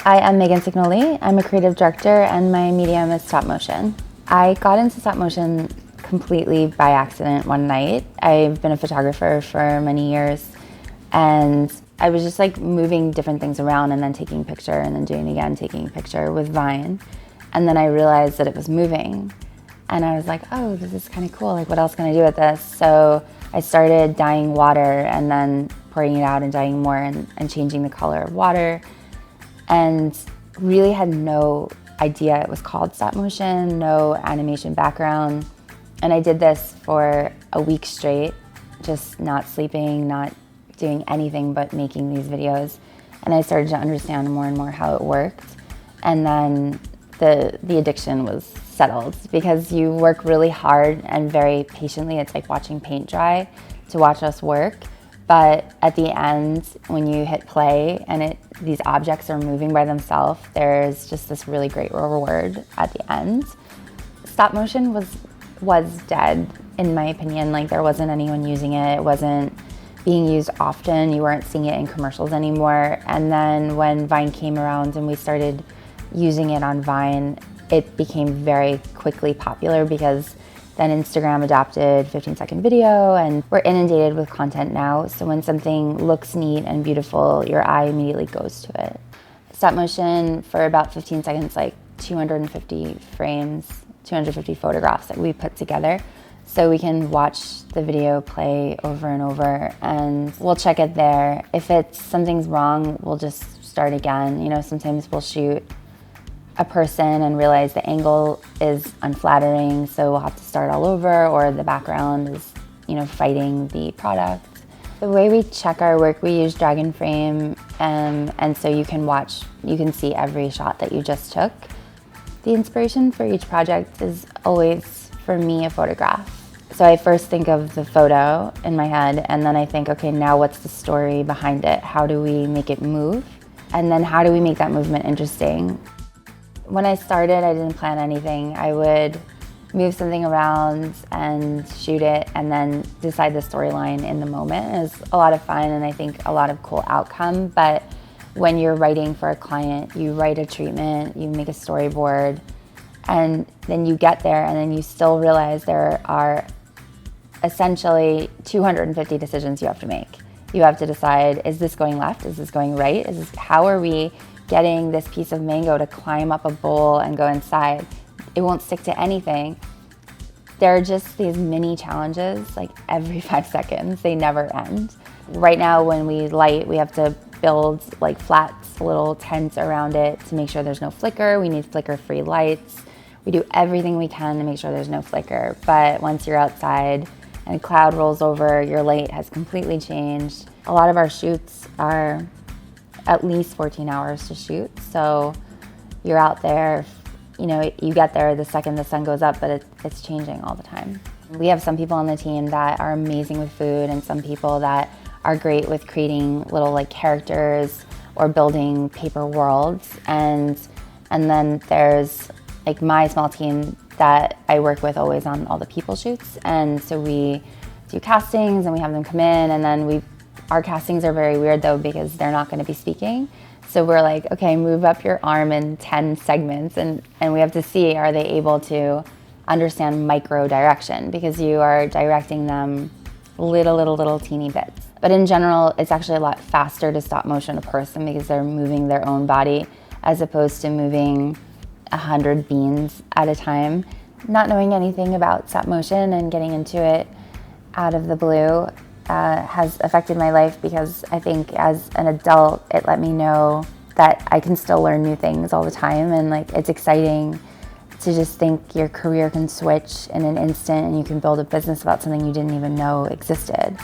Hi, I'm Meagan Cignoli. I'm a creative director and my medium is stop motion. I got into stop motion completely by accident one night. I've been a photographer for many years and I was just like moving different things around and then taking a picture and then doing it again, taking a picture with Vine. And then I realized that it was moving and I was like, oh, this is kind of cool. Like, what else can I do with this? So I started dyeing water and then pouring it out and dyeing more and changing the color of water. And really had no idea it was called stop motion, no animation background. And I did this for a week straight, just not sleeping, not doing anything but making these videos. And I started to understand more and more how it worked. And then the addiction was settled because you work really hard and very patiently. It's like watching paint dry to watch us work. But at the end, when you hit play and these objects are moving by themselves, there's just this really great reward at the end. Stop motion was dead, in my opinion. Like, there wasn't anyone using it. It wasn't being used often. You weren't seeing it in commercials anymore. And then when Vine came around and we started using it on Vine, it became very quickly popular because then Instagram adopted 15-second video and we're inundated with content now. So when something looks neat and beautiful, your eye immediately goes to it. Stop motion for about 15 seconds, like 250 frames, 250 photographs that we put together. So we can watch the video play over and over and we'll check it there. If something's wrong, we'll just start again. You know, sometimes we'll shoot a person and realize the angle is unflattering, so we'll have to start all over, or the background is, you know, fighting the product. The way we check our work, we use Dragon Frame, and so you can see every shot that you just took. The inspiration for each project is always, for me, a photograph. So I first think of the photo in my head, and then I think, okay, now what's the story behind it? How do we make it move? And then how do we make that movement interesting? When I started, I didn't plan anything. I would move something around and shoot it and then decide the storyline in the moment. It was a lot of fun and I think a lot of cool outcome. But when you're writing for a client, you write a treatment, you make a storyboard, and then you get there and then you still realize there are essentially 250 decisions you have to make. You have to decide, is this going left? Is this going right? How are we getting this piece of mango to climb up a bowl and go inside? It won't stick to anything. There are just these mini challenges like every 5 seconds. They never end. Right now when we light, we have to build like flat little tents around it to make sure there's no flicker. We need flicker-free lights. We do everything we can to make sure there's no flicker. But once you're outside and a cloud rolls over, your light has completely changed. A lot of our shoots are at least 14 hours to shoot. So you're out there, you know, you get there the second the sun goes up, but it's changing all the time. We have some people on the team that are amazing with food and some people that are great with creating little like characters or building paper worlds. And then there's like my small team that I work with always on all the people shoots. And so we do castings and we have them come in, and then our castings are very weird though because they're not going to be speaking. So we're like, okay, move up your arm in 10 segments and we have to see, are they able to understand micro direction, because you are directing them little teeny bits. But in general, it's actually a lot faster to stop motion a person because they're moving their own body as opposed to moving 100 beans at a time. Not knowing anything about stop motion and getting into it out of the blue has affected my life, because I think as an adult, it let me know that I can still learn new things all the time, and like it's exciting to just think your career can switch in an instant and you can build a business about something you didn't even know existed.